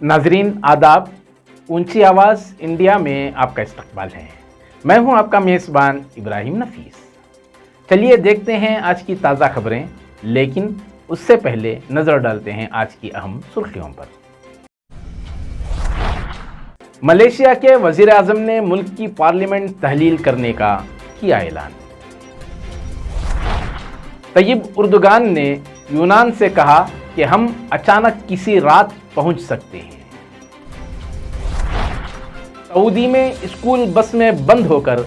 नाजरीन आदाब, ऊंची आवाज़ इंडिया में आपका इस्तकबाल है। मैं हूं आपका मेज़बान इब्राहिम नफीस। चलिए देखते हैं आज की ताज़ा खबरें, लेकिन उससे पहले नज़र डालते हैं आज की अहम सुर्खियों पर। मलेशिया के वज़ीर आज़म ने मुल्क की पार्लियामेंट तहलील करने का किया ऐलान। तय्यब उर्दुगान ने यूनान से कहा कि हम अचानक किसी रात पहुंच सकते हैं। सऊदी में स्कूल बस में बंद होकर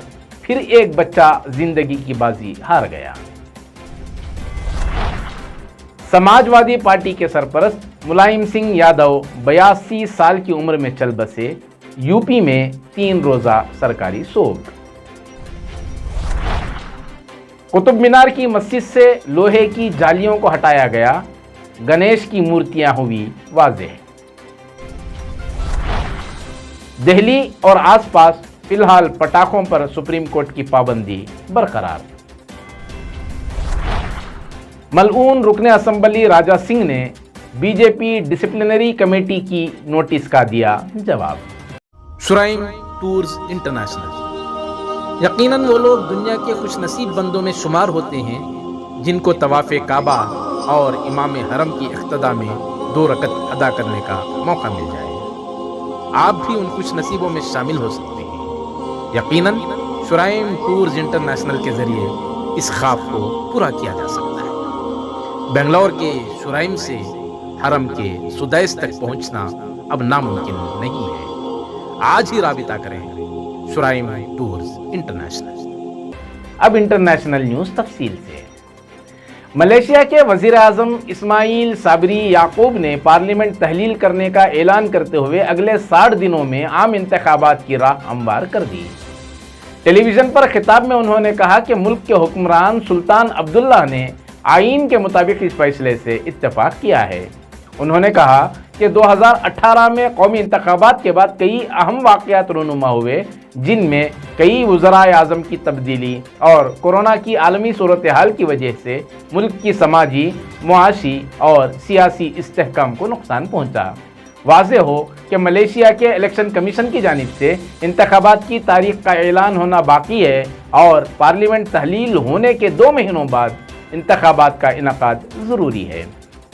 फिर एक बच्चा जिंदगी की बाजी हार गया। समाजवादी पार्टी के सरपरस्त मुलायम सिंह यादव 82 साल की उम्र में चल बसे। यूपी में 3 रोजा सरकारी सोग। कुतुब मीनार की मस्जिद से लोहे की जालियों को हटाया गया। गणेश की मूर्तियां हुई वाज़ेह। दिल्ली और आसपास फिलहाल पटाखों पर सुप्रीम कोर्ट की पाबंदी बरकरार। मलऊन रुकने असेंबली राजा सिंह ने बीजेपी डिसिप्लिनरी कमेटी की नोटिस का दिया जवाब। शुराइम टूर्स इंटरनेशनल। यकीनन वो लोग दुनिया के खुशनसीब बंदों में शुमार होते हैं जिनको तवाफ़े काबा और इमाम हरम की इख्तिदा में 2 रकत अदा करने का मौका मिल जाए। आप भी उन खुश नसीबों में शामिल हो सकते हैं। यकीनन शुराइम टूर्स इंटरनेशनल के जरिए इस ख्वाब को पूरा किया जा सकता है। बेंगलोर के शुराइम से हरम के सुदैस तक पहुंचना अब नामुमकिन नहीं है। आज ही राबिता करें शुराइम टूर्स इंटरनेशनल। अब इंटरनेशनल न्यूज़ तफसील से। मलेशिया के वज़ीर आज़म इस्माइल साबरी याकूब ने पार्लियामेंट तहलील करने का ऐलान करते हुए अगले 60 दिनों में आम इंतखाबात की राह हमवार कर दी। टेलीविज़न पर खिताब में उन्होंने कहा कि मुल्क के हुक्मरान सुल्तान अब्दुल्ला ने आईन के मुताबिक इस फैसले से इत्तेफाक किया है। उन्होंने कहा कि 2018 में कौमी इंतखाबात के बाद कई अहम वाक़यात रूनुमा हुए, जिनमें कई वज़राए आज़म की तब्दीली और कोरोना की आलमी सूरत हाल की वजह से मुल्क की समाजी, मुआशी और सियासी इस्तेहकाम को नुकसान पहुँचा। वाज़ेह हो कि मलेशिया के इलेक्शन कमीशन की जानिब से इंतखाबात की तारीख का ऐलान होना बाकी है और पार्लियामेंट तहलील होने के 2 महीनों बाद इंतखाबात का इनेकाद ज़रूरी है,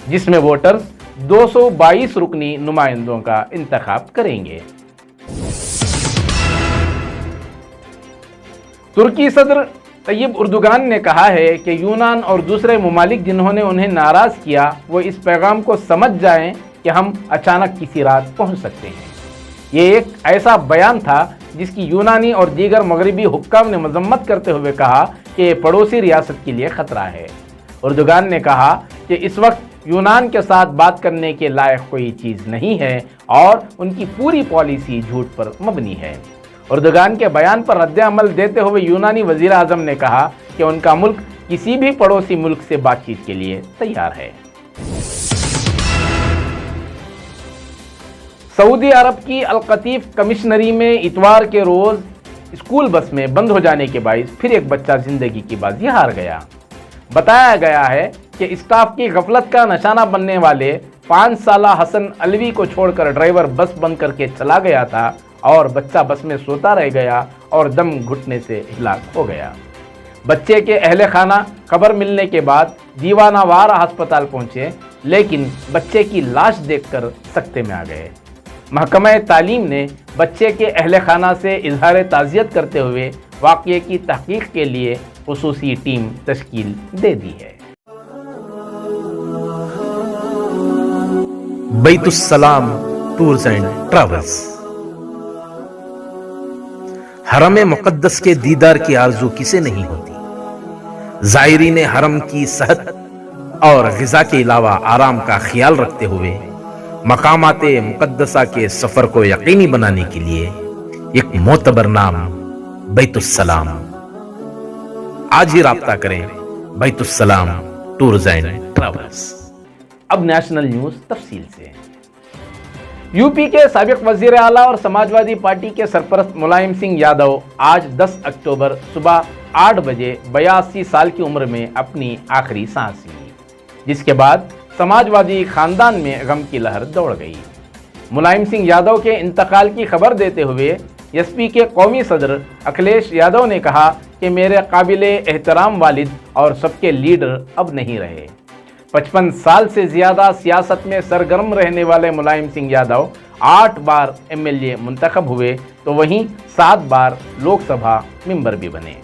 जिसमें वोटर्स 222 रुकनी नुमाइंदों का इंतखाब करेंगे। तुर्की सदर तय्यब उर्दुगान ने कहा है कि यूनान और दूसरे ममालिक जिन्होंने उन्हें नाराज़ किया वो इस पैगाम को समझ जाएं कि हम अचानक किसी रात पहुंच सकते हैं। ये एक ऐसा बयान था जिसकी यूनानी और दीगर मगरबी हुक्काम ने मजम्मत करते हुए कहा कि ये पड़ोसी रियासत के लिए ख़तरा है। उर्दुगान ने कहा कि इस वक्त यूनान के साथ बात करने के लायक कोई चीज़ नहीं है और उनकी पूरी पॉलिसी झूठ पर मबनी है। उर्दुगान के बयान पर रद्द-ए-अमल देते हुए यूनानी वज़ीर आज़म ने कहा कि उनका मुल्क किसी भी पड़ोसी मुल्क से बातचीत के लिए तैयार है। सऊदी अरब की अल-कतीफ कमिश्नरी में इतवार के रोज़ स्कूल बस में बंद हो जाने के बाइस फिर एक बच्चा जिंदगी की बाजी हार गया। बताया गया है कि स्टाफ की गफलत का निशाना बनने वाले 5 साला हसन अलवी को छोड़कर ड्राइवर बस बंद करके चला गया था और बच्चा बस में सोता रह गया और दम घुटने से हिलाक हो गया। बच्चे के अहले खाना खबर मिलने के बाद दीवानावार अस्पताल पहुंचे, लेकिन बच्चे की लाश देखकर सकते में आ गए। महकमा तालीम ने बच्चे के अहले खाना से इजहार ताज़ियत करते हुए वाक़ये की तहकीक के लिए खुसूसी टीम तश्कील दे दी है। बैतुस्सलाम टूर्स एंड ट्रैवल्स। हरम मुक़द्दस के दीदार की आरज़ू किसे नहीं होती। ज़ायरीन हरम की सेहत और ग़िज़ा के अलावा आराम का ख्याल रखते हुए मकामात मुक़द्दसा के सफ़र को यकीनी बनाने के लिए एक मोतबर नाम बैतुस्सलाम। आज ही राब्ता करें बैतुस्सलाम टूर्स एंड ट्रैवल्स। अब नेशनल न्यूज़ तफसील से। यूपी के साबिक वज़ीर आला और समाजवादी पार्टी के सरपरस्त मुलायम सिंह यादव आज 10 अक्टूबर सुबह 8 बजे 82 साल की उम्र में अपनी आखिरी सांस ली, जिसके बाद समाजवादी खानदान में गम की लहर दौड़ गई। मुलायम सिंह यादव के इंतकाल की खबर देते हुए एसपी के कौमी सदर अखिलेश यादव ने कहा कि मेरे काबिल एहतराम वालिद और सबके लीडर अब नहीं रहे। 55 साल से ज़्यादा सियासत में सरगर्म रहने वाले मुलायम सिंह यादव 8 बार एमएलए मुंतखब हुए तो वहीं 7 बार लोकसभा मेंबर भी बने।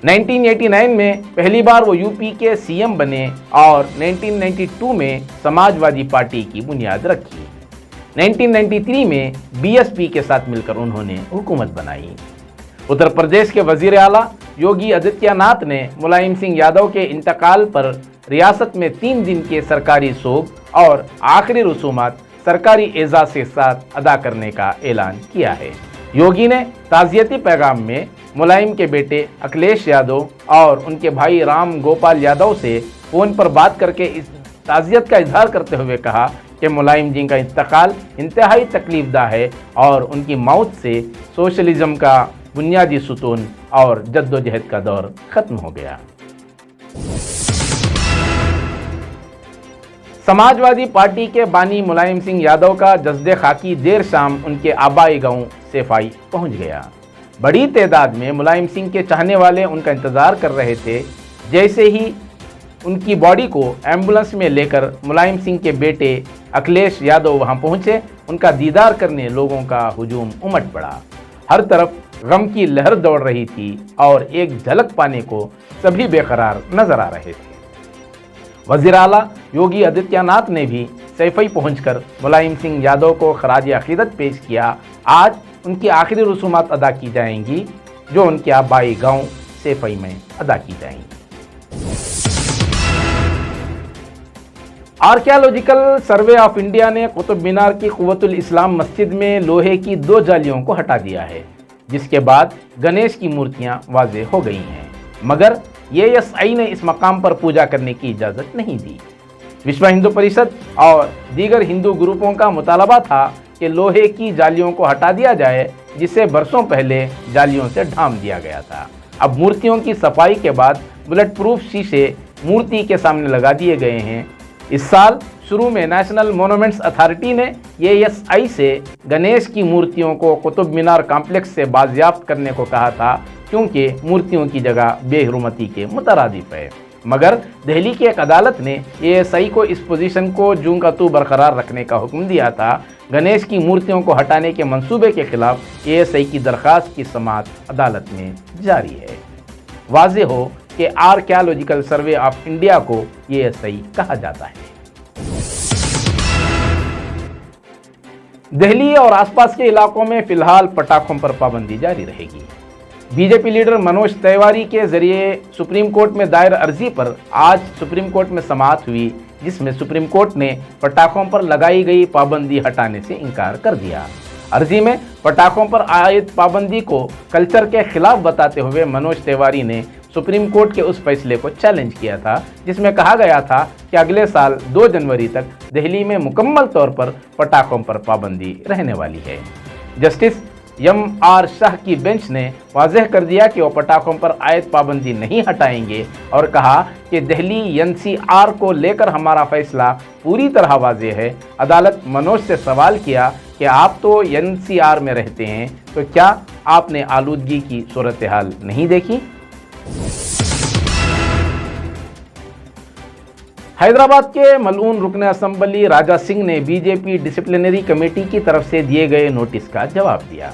1989 में पहली बार वो यूपी के सीएम बने और 1992 में समाजवादी पार्टी की बुनियाद रखी। 1993 में बीएसपी के साथ मिलकर उन्होंने हुकूमत बनाई। उत्तर प्रदेश के वजीर आला योगी आदित्यनाथ ने मुलायम सिंह यादव के इंतकाल पर रियासत में 3 दिन के सरकारी सोग और आखिरी रसूमात सरकारी एजाज़ के साथ अदा करने का ऐलान किया है। योगी ने ताज़ियती पैगाम में मुलायम के बेटे अखिलेश यादव और उनके भाई राम गोपाल यादव से फ़ोन पर बात करके इस ताज़ियत का इजहार करते हुए कहा कि मुलायम जी का इंतकाल इंतहाई तकलीफदा है और उनकी मौत से सोशलिज्म का बुनियादी सुतून और जद्दोजहद का दौर ख़त्म हो गया। समाजवादी पार्टी के बानी मुलायम सिंह यादव का जस्दे खाकी देर शाम उनके आबाई गांव सेफाई पहुंच गया। बड़ी तादाद में मुलायम सिंह के चाहने वाले उनका इंतज़ार कर रहे थे। जैसे ही उनकी बॉडी को एम्बुलेंस में लेकर मुलायम सिंह के बेटे अखिलेश यादव वहां पहुंचे, उनका दीदार करने लोगों का हुजूम उमड़ पड़ा। हर तरफ गम की लहर दौड़ रही थी और एक झलक पाने को सभी बेकरार नजर आ रहे थे। वज़ीर आला योगी आदित्यनाथ ने भी सैफई पहुंचकर मुलायम सिंह यादव को खराज अकीदत पेश किया। आज उनकी आखिरी रसूमात अदा की जाएंगी जो उनके आबाई गांव सैफई में अदा की जाएंगी। आर्कियोलॉजिकल सर्वे ऑफ इंडिया ने कुतुब मीनार की कुव्वतुल इस्लाम मस्जिद में लोहे की 2 जालियों को हटा दिया है, जिसके बाद गणेश की मूर्तियां वाज़ेह हो गई हैं। मगर एएसआई ने इस मकाम पर पूजा करने की इजाज़त नहीं दी। विश्व हिंदू परिषद और दीगर हिंदू ग्रुपों का मुतालबा था कि लोहे की जालियों को हटा दिया जाए, जिसे बरसों पहले जालियों से ढांप दिया गया था। अब मूर्तियों की सफाई के बाद बुलेट प्रूफ शीशे मूर्ति के सामने लगा दिए गए हैं। इस साल शुरू में नेशनल मोनूमेंट्स अथॉरिटी ने एएसआई से गणेश की मूर्तियों को कुतुब मीनार कॉम्प्लेक्स से बाजियाफ्त करने को कहा था, क्योंकि मूर्तियों की जगह बेहरुमती के मुतरादिफ है। मगर दिल्ली की एक अदालत ने एएसआई को इस पोजीशन को जूं का तू बरकरार रखने का हुक्म दिया था। गणेश की मूर्तियों को हटाने के मंसूबे के खिलाफ एएसआई की दरख्वास्त की समाअत अदालत में जारी है। वाज़ेह हो कि आर्कियोलॉजिकल सर्वे ऑफ इंडिया को एएसआई कहा जाता है। दिल्ली और आसपास के इलाकों में फिलहाल पटाखों पर पाबंदी जारी रहेगी। बीजेपी लीडर मनोज तिवारी के जरिए सुप्रीम कोर्ट में दायर अर्जी पर आज सुप्रीम कोर्ट में समाअत हुई, जिसमें सुप्रीम कोर्ट ने पटाखों पर लगाई गई पाबंदी हटाने से इनकार कर दिया। अर्जी में पटाखों पर आयद पाबंदी को कल्चर के खिलाफ बताते हुए मनोज तिवारी ने सुप्रीम कोर्ट के उस फैसले को चैलेंज किया था, जिसमें कहा गया था कि अगले साल 2 जनवरी तक दिल्ली में मुकम्मल तौर पर पटाखों पर पाबंदी रहने वाली है। Justice MR. शाह की बेंच ने वाज़ेह कर दिया कि वो पटाखों पर आयद पाबंदी नहीं हटाएंगे और कहा कि दिल्ली एनसीआर को लेकर हमारा फैसला पूरी तरह वाज़ेह है। अदालत मनोज से सवाल किया कि आप तो एनसीआर में रहते हैं, तो क्या आपने आलूदगी की सूरत हाल नहीं देखी? हैदराबाद के मलऊन रुकन असम्बली राजा सिंह ने बीजेपी डिसिप्लिनरी कमेटी की तरफ से दिए गए नोटिस का जवाब दिया।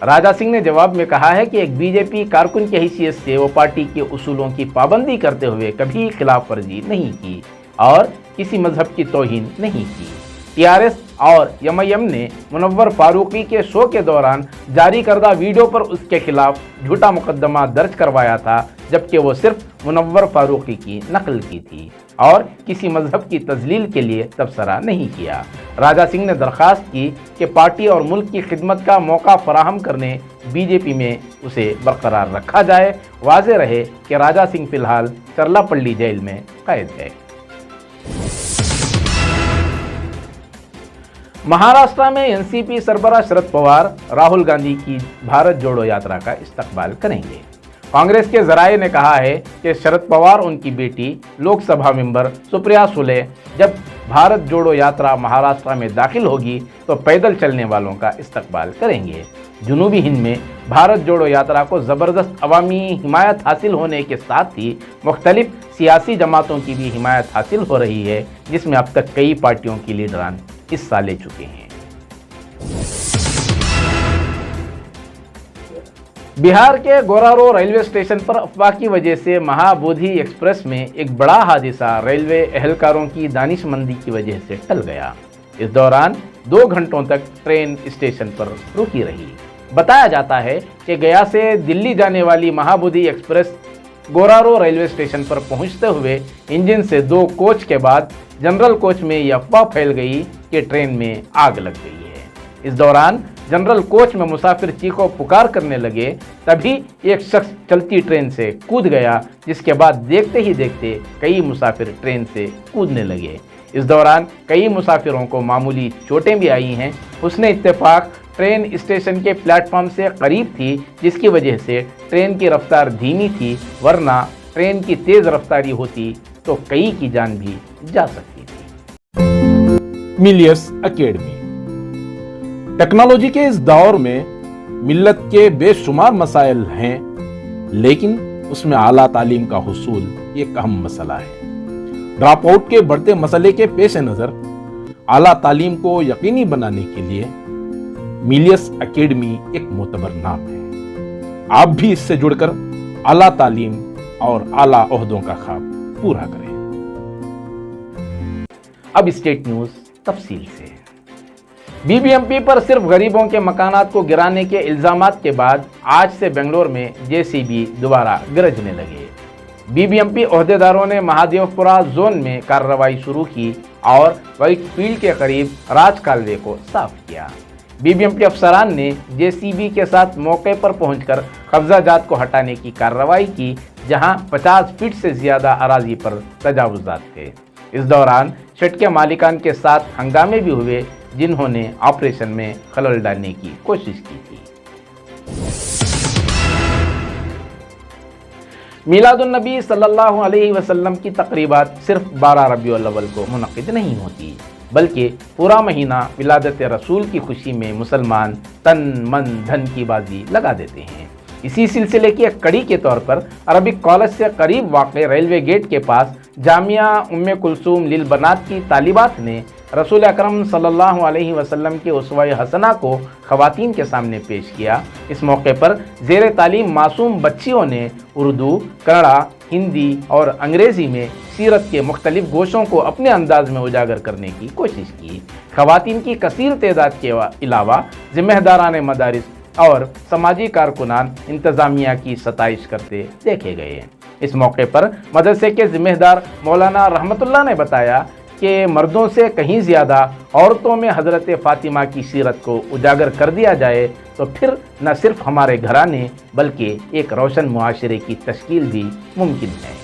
राजा सिंह ने जवाब में कहा है कि एक बीजेपी कारकुन की हैसियत से वो पार्टी के उसूलों की पाबंदी करते हुए कभी खिलाफ वर्जी नहीं की और किसी मजहब की तौहीन नहीं की। टीआरएस और एमआईएम ने मुनव्वर फारूकी के शो के दौरान जारी करदा वीडियो पर उसके खिलाफ झूठा मुकदमा दर्ज करवाया था, जबकि वो सिर्फ मुनव्वर फारूकी की नकल की थी और किसी मजहब की तजलील के लिए तबसरा नहीं किया। राजा सिंह ने दरख्वास्त की कि पार्टी और मुल्क की खिदमत का मौका फराहम करने बीजेपी में उसे बरकरार रखा जाए। वाज़ेह रहे कि राजा सिंह फिलहाल चरलापल्ली जेल में कैद है। महाराष्ट्र में एनसीपी सरबराह शरद पवार राहुल गांधी की भारत जोड़ो यात्रा का इस्तकबाल करेंगे। कांग्रेस के जराये ने कहा है कि शरद पवार उनकी बेटी लोकसभा मेंबर सुप्रिया सुले जब भारत जोड़ो यात्रा महाराष्ट्र में दाखिल होगी तो पैदल चलने वालों का इस्तकबाल करेंगे। जनूबी हिंद में भारत जोड़ो यात्रा को ज़बरदस्त अवामी हिमायत हासिल होने के साथ ही मुख्तलिफ सियासी जमातों की भी हिमायत हासिल हो रही है, जिसमें अब तक कई पार्टियों की लीडरान हिस्सा ले चुके हैं। बिहार के गोरारो रेलवे स्टेशन पर अफवाह की वजह से महाबोधि एक्सप्रेस में एक बड़ा हादसा रेलवे एहलकारों की दानिशमंदी की वजह से टल गया। इस दौरान 2 घंटों तक ट्रेन स्टेशन पर रुकी रही। बताया जाता है कि गया से दिल्ली जाने वाली महाबोधि एक्सप्रेस गोरारो रेलवे स्टेशन पर पहुंचते हुए इंजन से 2 कोच के बाद जनरल कोच में यह अफवाह फैल गई कि ट्रेन में आग लग गई है। इस दौरान जनरल कोच में मुसाफिर चीखो पुकार करने लगे, तभी एक शख्स चलती ट्रेन से कूद गया, जिसके बाद देखते ही देखते कई मुसाफिर ट्रेन से कूदने लगे। इस दौरान कई मुसाफिरों को मामूली चोटें भी आई हैं। हुस्ने इत्तेफाक ट्रेन स्टेशन के प्लेटफॉर्म से करीब थी, जिसकी वजह से ट्रेन की रफ्तार धीमी थी, वरना ट्रेन की तेज रफ्तारी होती तो कई की जान भी जा सकती थी। मिलियस एकेडमी टेक्नोलॉजी के इस दौर में मिल्लत के बेशुमार मसाइल हैं, लेकिन उसमें आला तालीम का हुसूल एक अहम मसला है। ड्रॉप आउट के बढ़ते मसले के पेश नज़र आला तालीम को यकीनी बनाने के लिए मिलियस एकेडमी एक मोतबर नाम है। आप भी इससे जुड़कर आला तालीम और आला ओहदों का ख्वाब पूरा करें। अब स्टेट न्यूज तफसील से। बीबीएमपी पर सिर्फ गरीबों के मकानात को गिराने के इल्जामात के बाद आज से बेंगलोर में जेसीबी दोबारा गरजने लगे। बीबीएमपी ओहदेदारों ने महादेवपुरा जोन में कार्रवाई शुरू की और वाइट फील्ड के करीब राज कालवे को साफ किया। बीबीएमपी अफसरान ने जेसीबी के साथ मौके पर पहुंचकर कब्जा जात को हटाने की कार्रवाई की, जहां 50 फीट से ज्यादा अराजी पर तजावुजात थे। इस दौरान शेड के मालिकान के साथ हंगामे भी हुए, जिन्होंने ऑपरेशन में खलल डालने की कोशिश की थी। मिलादुन्नबी सल्लल्लाहु अलैहि वसल्लम की तकरीबात सिर्फ 12 रबीउल अव्वल को मुनक़िद नहीं होती, बल्कि पूरा महीना विलादत रसूल की खुशी में मुसलमान तन मन धन की बाजी लगा देते हैं। इसी सिलसिले की एक कड़ी के तौर पर अरबिक कॉलेज से करीब वाक़े रेलवे गेट के पास जामिया उम्मे कुलसूम लिल बनात की तालिबात ने रसूल अकरम सल्लल्लाहु अलैहि वसल्लम के उसवा हसना को ख़वातीन के सामने पेश किया। इस मौके पर ज़ेर तालीम मासूम बच्चियों ने उर्दू, कन्नड़ा, हिंदी और अंग्रेज़ी में सीरत के मुख्तलिफ गोशों को अपने अंदाज में उजागर करने की कोशिश की। ख़वातीन की कसीर तादाद के अलावा ज़िम्मेदारान मदारिस और समाजी कारकुनान इंतज़ामिया की सताइश करते देखे गए। इस मौके पर मदरसे के ज़िम्मेदार मौलाना रहमतुल्लाह ने बताया कि मर्दों से कहीं ज़्यादा औरतों में हज़रत फ़ातिमा की सीरत को उजागर कर दिया जाए तो फिर न सिर्फ हमारे घराने बल्कि एक रोशन मुआशरे की तश्कील भी मुमकिन है।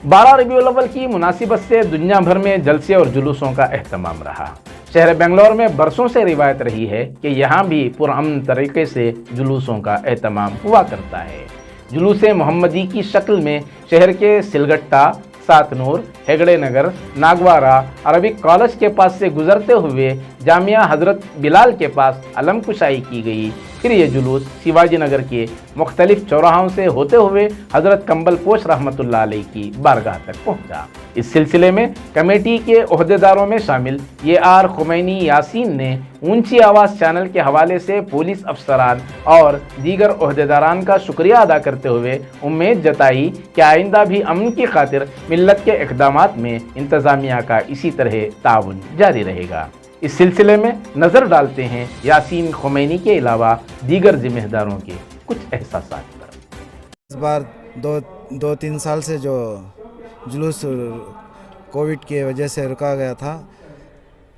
12 रबीउल अव्वल की मुनासिबत से दुनिया भर में जलसे और जुलूसों का एहतमाम रहा। शहर बेंगलोर में बरसों से रिवायत रही है कि यहाँ भी पुरअमन तरीके से जुलूसों का एहतमाम हुआ करता है। जुलूस मोहम्मदी की शक्ल में शहर के सिलगट्टा, सातनूर, हेगड़े नगर, नागवारा, अरबिक कॉलेज के पास से गुजरते हुए जामिया हज़रत बिलाल के पास अलम कुशाई की गई। फिर ये जुलूस शिवाजी नगर के मुख्तलिफ चौराहों से होते हुए हज़रत कंबल पोश रहमतुल्लाह अलैह की बारगाह तक पहुंचा। इस सिलसिले में कमेटी के ओहदेदारों में शामिल AR खुमैनी यासीन ने ऊंची आवाज़ चैनल के हवाले से पुलिस अफसरान और दीगर ओहदेदारान का शुक्रिया अदा करते हुए उम्मीद जताई कि आइंदा भी अमन की खातिर मिल्लत के इक़दामात में इंतज़ामिया का इसी तरह ताउन जारी रहेगा। इस सिलसिले में नज़र डालते हैं यासीन खुमैनी के अलावा दीगर जिम्मेदारों के कुछ एहसासात पर। इस बार दो तीन साल से जो जुलूस कोविड की वजह से रुका गया था,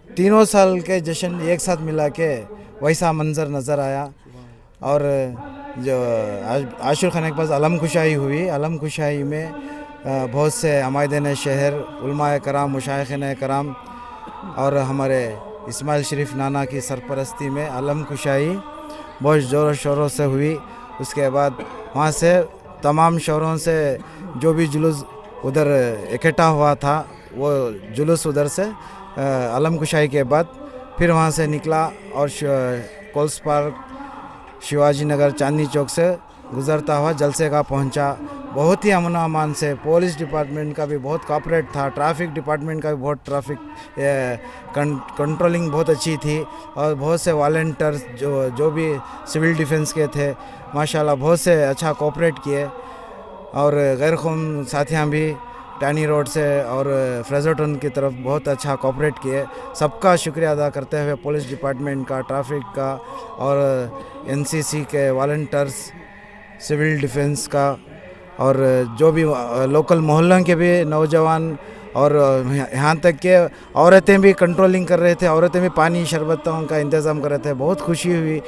तीनों साल के जश्न एक साथ मिला के वैसा मंज़र नज़र आया। और जो आशुर खाने के पास अलम कुशाई हुई, अलम कुशाई में बहुत से अमायदीन शहर, उलमाए कराम, मुशाइखीन कराम और हमारे इस्माइल शरीफ नाना की सरपरस्ती में अलम कुशाई बहुत ज़ोर शोरों से हुई। उसके बाद वहाँ से तमाम शहरों से जो भी जुलूस उधर इकट्ठा हुआ था। वो जुलूस उधर से आलमकुशाही के बाद फिर वहाँ से निकला और कोल्स पार्क, शिवाजी नगर, चांदनी चौक से गुजरता हुआ जलसे का पहुँचा। बहुत ही अमन अमान से, पुलिस डिपार्टमेंट का भी बहुत कॉपरेट था, ट्रैफिक डिपार्टमेंट का भी बहुत कंट्रोलिंग बहुत अच्छी थी, और बहुत से वॉलंटियर्स जो भी सिविल डिफेंस के थे माशाल्लाह बहुत से अच्छा कोऑपरेट किए। और गैर कौम साथियाँ भी टैनी रोड से और फ्रेजरटन की तरफ बहुत अच्छा कोऑपरेट किए। सबका शुक्रिया अदा करते हुए पुलिस डिपार्टमेंट का, ट्रैफिक का और एनसीसी के वॉलंटियर्स, सिविल डिफेंस का, और जो भी लोकल मोहल्लों के भी नौजवान, और यहाँ तक के औरतें भी कंट्रोलिंग कर रहे थे, औरतें भी पानी शरबतों का इंतज़ाम कर रहे थे। बहुत खुशी हुई।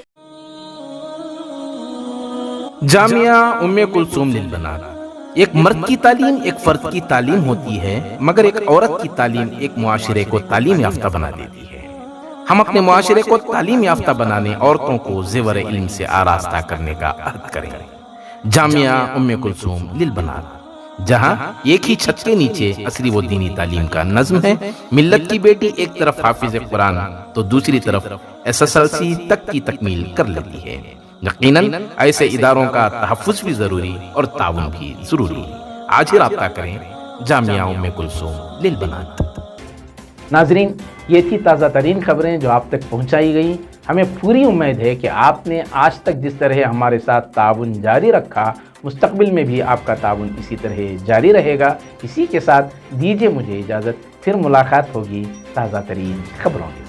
जामिया उम्मे कुलसूम लिल बनात। एक मर्द की तालीम एक फर्द की तालीम होती है, मगर एक औरत की तालीम एक मुआशरे को तालीम याफ्ता बना देती है। हम अपने मुआशरे को तालीम याफ्ता बनाने, औरतों को ज़ेवर इल्म से आरास्ता करने का अहद करें। जामिया उम्मे कुलसूम लिल बनात, जहां एक ही छत के नीचे असली व दीनी तालीम का नज़्म है। मिल्लत की बेटी एक तरफ हाफिज कुरान तो दूसरी तरफ SSLC तक की तकमील कर लेती है। यकीनन ऐसे इदारों का तहफ़्फ़ुज़ भी ज़रूरी और ताउन भी ज़रूरी है। आज ही राब्ता करें जामिया उम्मे कुलसूम लिल बनात। नाजरीन, ये थी ताज़ा तरीन खबरें जो आप तक पहुंचाई गई। हमें पूरी उम्मीद है कि आपने आज तक जिस तरह हमारे साथ ताउन जारी रखा, मुस्तक़बिल में भी आपका ताउन इसी तरह जारी रहेगा। इसी के साथ दीजिए मुझे इजाज़त, फिर मुलाकात होगी ताज़ा तरीन खबरों के